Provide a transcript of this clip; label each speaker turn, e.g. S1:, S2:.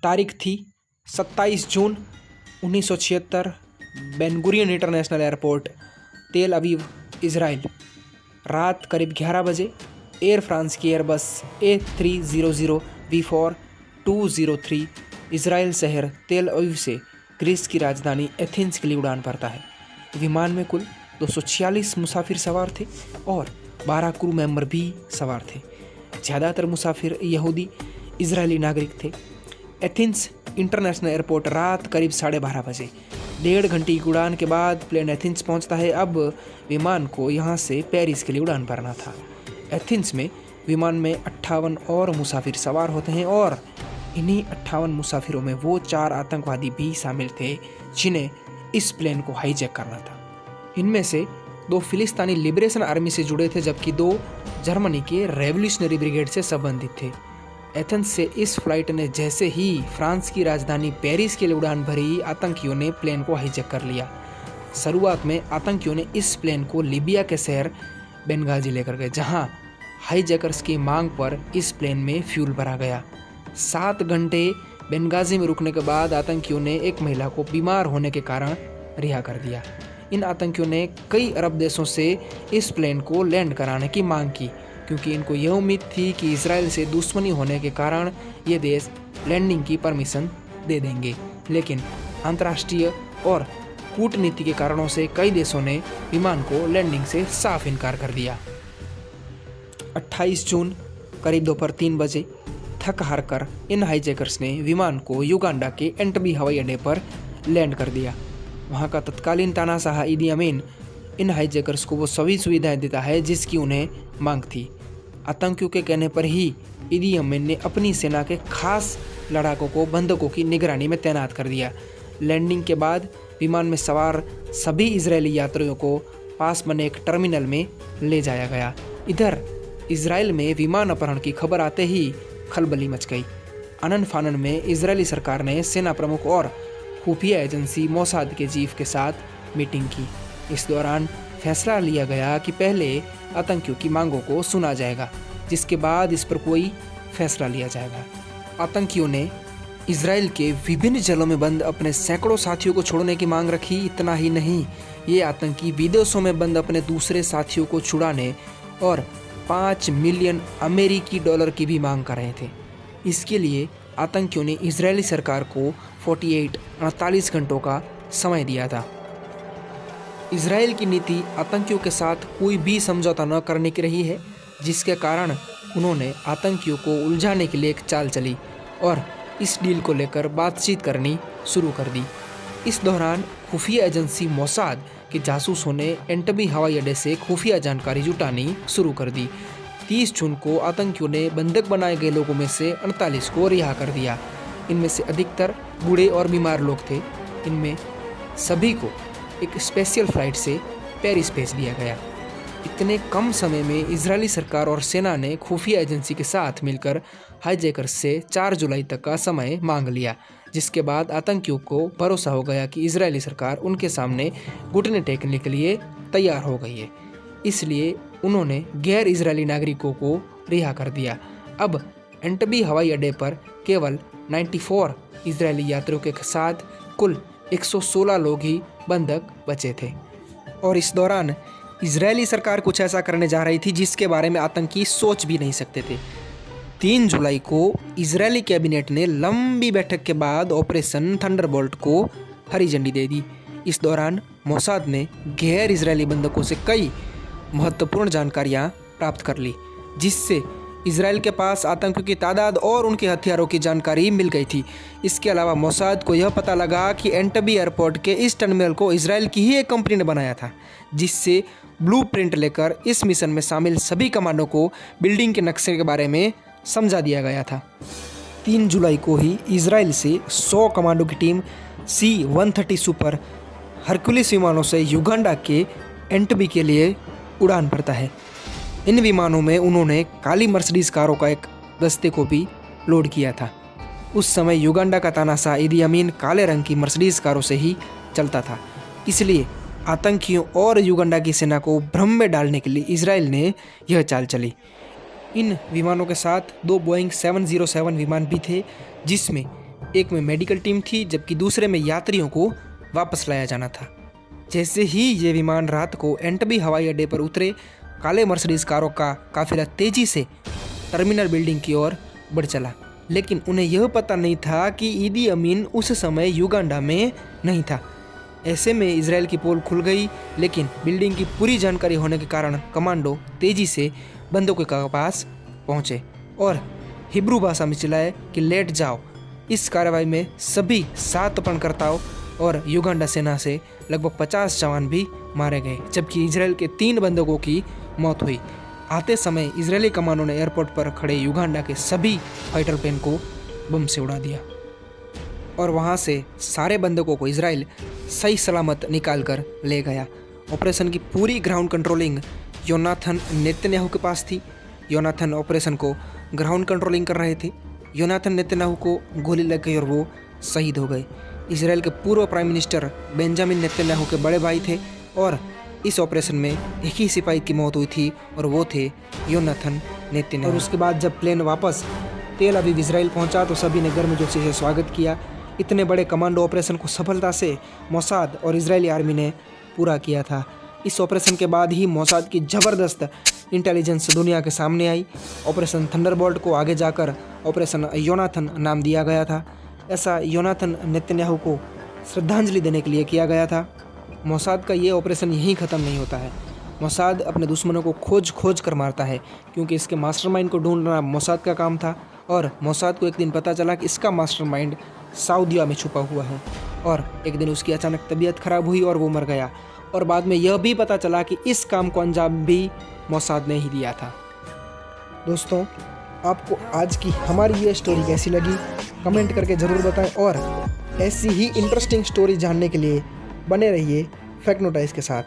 S1: तारीख थी 27 जून 1976। Ben Gurion international airport, तेल अवीव, इज़राइल। रात करीब 11 बजे एयर फ्रांस की एयरबस A300 V4 203 इज़राइल शहर तेल अवीव से ग्रीस की राजधानी एथेंस के लिए उड़ान भरता है। विमान में कुल 246 मुसाफिर सवार थे और 12 क्रू मेंबर भी सवार थे। ज़्यादातर मुसाफिर यहूदी इजरायली नागरिक थे। एथेंस इंटरनेशनल एयरपोर्ट रात करीब 12:30 बजे। 1.5 घंटे की उड़ान के बाद प्लेन एथेंस पहुंचता है। अब विमान को यहां से पेरिस के लिए उड़ान भरना था। एथेंस में विमान में 58 और मुसाफिर सवार होते हैं और इन्हीं 58 मुसाफिरों में वो 4 आतंकवादी भी शामिल थे जिन्हें इस प्लेन को हाईजैक करना था। इनमें से 2 फिलिस्तीनी लिबरेशन आर्मी से जुड़े थे जबकि 2 जर्मनी के रेवोल्यूशनरी ब्रिगेड से संबंधित थे। एथेंस से इस फ्लाइट ने जैसे ही फ्रांस की राजधानी पेरिस के लिए उड़ान भरी, आतंकियों ने प्लेन को हाईजैक कर लिया। शुरुआत में आतंकियों ने इस प्लेन को लीबिया के शहर बेनगाजी लेकर गए, जहां हाईजैकर्स की मांग पर इस प्लेन में फ्यूल भरा गया। 7 घंटे बेनगाजी में रुकने के बाद आतंकियों ने एक महिला को बीमार होने के कारण रिहा कर दिया। इन आतंकियों ने कई अरब देशों से इस प्लेन को लैंड कराने की मांग की, क्योंकि इनको यह उम्मीद थी कि इजराइल से दुश्मनी होने के कारण ये देश लैंडिंग की परमिशन दे देंगे। लेकिन अंतर्राष्ट्रीय और कूटनीति के कारणों से कई देशों ने विमान को लैंडिंग से साफ इनकार कर दिया। 28 जून करीब दोपहर 3 बजे थक हार कर इन हाईजैकर्स ने विमान को युगांडा के एंटबी हवाई अड्डे पर लैंड कर दिया। वहाँ का तत्कालीन तानाशाह ईदी अमीन इन हाईजैकर्स को वो सभी सुविधाएं देता है जिसकी उन्हें मांग थी। आतंकियों के कहने पर ही ईदी अमीन ने अपनी सेना के खास लड़ाकों को बंधकों की निगरानी में तैनात कर दिया। लैंडिंग के बाद विमान में सवार सभी इजरायली यात्रियों को पास बने एक टर्मिनल में ले जाया गया। इधर इजराइल में विमान अपहरण की खबर आते ही खलबली मच गई। आनन फानन में इजरायली सरकार ने सेना प्रमुख और खुफिया एजेंसी मोसाद के चीफ के साथ मीटिंग की। इस दौरान फैसला लिया गया कि पहले आतंकियों की मांगों को सुना जाएगा, जिसके बाद इस पर कोई फैसला लिया जाएगा। आतंकियों ने इजराइल के विभिन्न जेलों में बंद अपने सैकड़ों साथियों को छोड़ने की मांग रखी। इतना ही नहीं, ये आतंकी विदेशों में बंद अपने दूसरे साथियों को छुड़ाने और 5 मिलियन अमेरिकी डॉलर की भी मांग कर रहे थे। इसके लिए आतंकियों ने इजरायली सरकार को 48 घंटों का समय दिया था। इजराइल की नीति आतंकियों के साथ कोई भी समझौता न करने की रही है, जिसके कारण उन्होंने आतंकियों को उलझाने के लिए एक चाल चली और इस डील को लेकर बातचीत करनी शुरू कर दी। इस दौरान खुफिया एजेंसी मोसाद के जासूसों ने एंटबी हवाई अड्डे से खुफिया जानकारी जुटानी शुरू कर दी। 30 जून को आतंकियों ने बंधक बनाए गए लोगों में से 48 को रिहा कर दिया। इनमें से अधिकतर बूढ़े और बीमार लोग थे। इनमें सभी को एक स्पेशल फ्लाइट से पेरिस भेज दिया गया। इतने कम समय में इजरायली सरकार और सेना ने खुफिया एजेंसी के साथ मिलकर हाईजैकर्स से 4 जुलाई तक का समय मांग लिया, जिसके बाद आतंकियों को भरोसा हो गया कि इजरायली सरकार उनके सामने घुटने टेकने के लिए तैयार हो गई है। इसलिए उन्होंने गैर इजरायली नागरिकों को रिहा कर दिया। अब एंटबी हवाई अड्डे पर केवल 94 इजरायली यात्रियों के साथ कुल 116 लोग ही बंधक बचे थे। और इस दौरान इजरायली सरकार कुछ ऐसा करने जा रही थी जिसके बारे में आतंकी सोच भी नहीं सकते थे। 3 जुलाई को इजरायली कैबिनेट ने लंबी बैठक के बाद ऑपरेशन थंडरबोल्ट को हरी झंडी दे दी। इस दौरान मोसाद ने गैर इजरायली बंधकों से कई महत्वपूर्ण जानकारियां प्राप्त कर ली, जिससे इजराइल के पास आतंकियों की तादाद और उनके हथियारों की जानकारी मिल गई थी। इसके अलावा मोसाद को यह पता लगा कि एंटबी एयरपोर्ट के इस टर्मिनल को इजराइल की ही एक कंपनी ने बनाया था, जिससे ब्लूप्रिंट लेकर इस मिशन में शामिल सभी कमांडो को बिल्डिंग के नक्शे के बारे में समझा दिया गया था। 3 जुलाई को ही इजराइल से 100 कमांडो की टीम C-130 सुपर हरकुलिस विमानों से युगांडा के एंटबी के लिए उड़ान भरता है। इन विमानों में उन्होंने काली मर्सिडीज कारों का एक दस्ते को भी लोड किया था। उस समय युगांडा का तानाशाह ईदी अमीन काले रंग की मर्सिडीज कारों से ही चलता था। इसलिए आतंकियों और युगांडा की सेना को भ्रम में डालने के लिए इजराइल ने यह चाल चली। इन विमानों के साथ 2 बोइंग 707 विमान भी थे, जिसमें एक में मेडिकल टीम थी जबकि दूसरे में यात्रियों को वापस लाया जाना था। जैसे ही ये विमान रात को एंटबी हवाई अड्डे पर उतरे, काले मर्सिडीज कारों का काफिला तेजी से टर्मिनल बिल्डिंग की ओर बढ़ चला। लेकिन उन्हें यह पता नहीं था कि ईदी अमीन उस समय युगांडा में नहीं था। ऐसे में इजराइल की पोल खुल गई, लेकिन बिल्डिंग की पूरी जानकारी होने के कारण कमांडो तेजी से बंदूकों के पास पहुंचे और हिब्रू भाषा में चिल्लाए कि लेट जाओ। इस कार्रवाई में सभी 7 अपहरणकर्ताओं और युगांडा सेना से लगभग 50 जवान भी मारे गए, जबकि इजराइल के 3 बंदूकों की मौत हुई। आते समय इजरायली कमांडो ने एयरपोर्ट पर खड़े युगांडा के सभी फाइटर प्लेन को बम से उड़ा दिया और वहां से सारे बंदूकों को इजराइल सही सलामत निकाल कर ले गया। ऑपरेशन की पूरी ग्राउंड कंट्रोलिंग योनाथन नेतन्याहू के पास थी। योनाथन ऑपरेशन को ग्राउंड कंट्रोलिंग कर रहे थे। योनाथन नेतन्याहू को गोली लग गई और वो शहीद हो गए। इजराइल के पूर्व प्राइम मिनिस्टर बेंजामिन नेतन्याहू के बड़े भाई थे और इस ऑपरेशन में एक ही सिपाही की मौत हुई थी और वो थे योनाथन नेतन्याहू। और उसके बाद जब प्लेन वापस तेल अवीव इजराइल पहुंचा तो सभी ने गर्मजोशी से स्वागत किया। इतने बड़े कमांडो ऑपरेशन को सफलता से मोसाद और इजरायली आर्मी ने पूरा किया था। इस ऑपरेशन के बाद ही मोसाद की ज़बरदस्त इंटेलिजेंस दुनिया के सामने आई। ऑपरेशन थंडरबोल्ट को आगे जाकर ऑपरेशन योनाथन नाम दिया गया था। ऐसा योनाथन नेतन्याहू को श्रद्धांजलि देने के लिए किया गया था। मोसाद का ये ऑपरेशन यहीं ख़त्म नहीं होता है। मोसाद अपने दुश्मनों को खोज कर मारता है, क्योंकि इसके मास्टरमाइंड को ढूंढना मोसाद का काम था। और मोसाद को एक दिन पता चला कि इसका मास्टरमाइंड सऊदीया में छुपा हुआ है और एक दिन उसकी अचानक तबीयत खराब हुई और वो मर गया। और बाद में यह भी पता चला कि इस काम को अंजाम भी मोसाद ने ही दिया था। दोस्तों, आपको आज की हमारी ये स्टोरी कैसी लगी कमेंट करके ज़रूर बताएं और ऐसी ही इंटरेस्टिंग स्टोरी जानने के लिए बने रहिए फैक्ट नोटाइज के साथ।